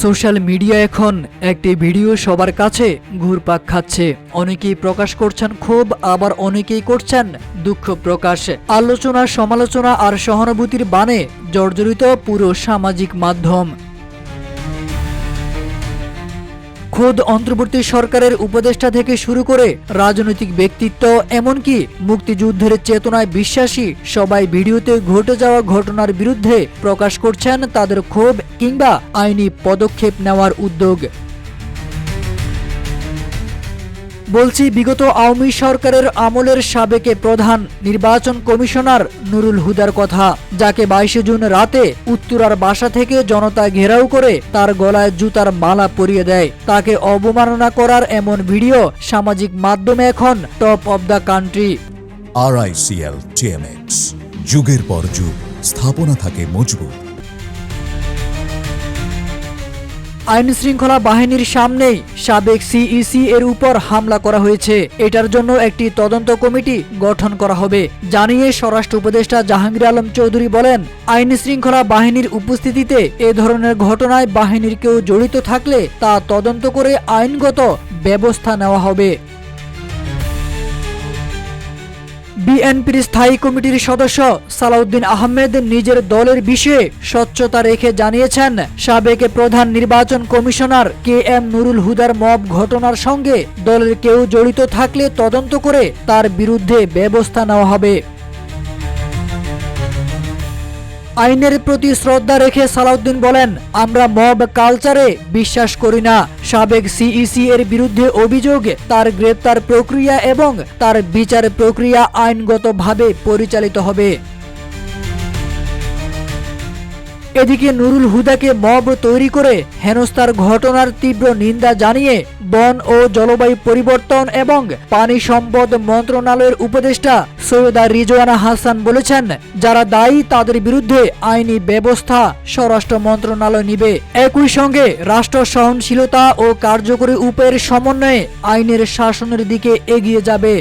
Social media এখন একটি video সবার কাছে ঘুরপাক খাচ্ছে। অনেকেই প্রকাশ করছেন ক্ষোভ, আবার অনেকেই করছেন দুঃখ প্রকাশ। আলোচনা, সমালোচনা আর সহানুভূতির বাণে জর্জরিত পুরো সামাজিক মাধ্যম। খোদ অন্তর্বর্তী সরকারের উপদেষ্টা থেকে শুরু করে রাজনৈতিক ব্যক্তিত্ব, এমনকি মুক্তিযুদ্ধের চেতনায় বিশ্বাসী সবাই ভিডিওতে ঘটে যাওয়া ঘটনার বিরুদ্ধে প্রকাশ করছেন তাদের ক্ষোভ কিংবা আইনি পদক্ষেপ নেওয়ার উদ্যোগ। বলছি বিগত আওয়ামী সরকারের আমলের সাবেক প্রধান নির্বাচন কমিশনার নুরুল হুদার কথা, যাকে 22 জুন রাতে উত্তরার বাসা থেকে জনতা ঘেরাও করে তার গলায় জুতার মালা পরিয়ে দেয়। তাকে অবমাননা করার এমন ভিডিও সামাজিক মাধ্যমে এখন top of the country. RICL TMX, যুগের পর যুগ স্থাপনা থাকে মজবুত। আইন শৃঙ্খলা বাহিনীর সামনেই সাবেক সিইসি এর উপর হামলা করা হয়েছে। এটার জন্য একটি তদন্ত কমিটি গঠন করা হবে জানিয়ে স্বরাষ্ট্র উপদেষ্টা জাহাঙ্গীর আলম চৌধুরী বলেন, আইন শৃঙ্খলা বাহিনীর উপস্থিতিতে এ ধরনের ঘটনায় বাহিনীর কেউ জড়িত থাকলে তা তদন্ত করে আইনগত ব্যবস্থা নেওয়া হবে। বিএনপির স্থায়ী কমিটির সদস্য সালাউদ্দিন আহমেদ নিজের দলের বিষয়ে স্বচ্ছতা রেখে জানিয়েছেন, সাবেক প্রধান নির্বাচন কমিশনার KM নুরুল হুদার মব ঘটনার সঙ্গে দলের কেউ জড়িত থাকলে তদন্ত করে তার বিরুদ্ধে ব্যবস্থা নেওয়া হবে। আইনের প্রতি শ্রদ্ধা রেখে সালাউদ্দিন বলেন, আমরা মব কালচারে বিশ্বাস করি না। সাবেক সিইসি এর বিরুদ্ধে অভিযোগ, তার গ্রেপ্তার প্রক্রিয়া এবং তার বিচার প্রক্রিয়া আইনগতভাবে পরিচালিত হবে। এদিকে নুরুল হুদাকে মব তৈরি করে হেনস্থার ঘটনার তীব্র নিন্দা জানিয়ে বন ও জলবায়ু পরিবর্তন এবং পানি সম্পদ মন্ত্রণালয়ের উপদেষ্টা সৈয়দা রিজওয়ানা হাসান বলেছেন, যারা দায়ী তাদের বিরুদ্ধে আইনি ব্যবস্থা স্বরাষ্ট্র মন্ত্রণালয় নিবে। একই সঙ্গে রাষ্ট্র সহনশীলতা ও কার্যকরী উপায়ের সমন্বয়ে আইনের শাসনের দিকে এগিয়ে যাবে।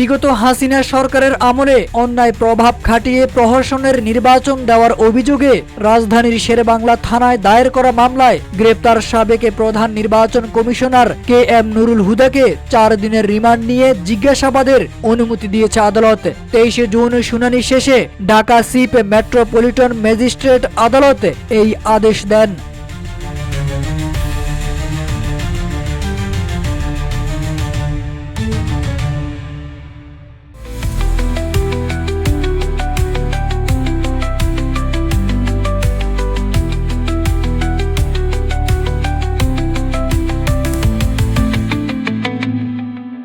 বিগত হাসিনা সরকারের আমলে অন্যায় প্রভাব খাটিয়ে প্রহসনের নির্বাচন দেওয়ার অভিযোগে রাজধানীর শেরেবাংলা থানায় দায়ের করা মামলায় গ্রেপ্তার সাবেক প্রধান নির্বাচন কমিশনার KM নুরুল হুদাকে 4 দিনের রিমান্ড নিয়ে জিজ্ঞাসাবাদের অনুমতি দিয়েছে আদালত। 23 জুন শুনানি শেষে ঢাকা চিফ মেট্রোপলিটন ম্যাজিস্ট্রেট আদালত এই আদেশ দেন।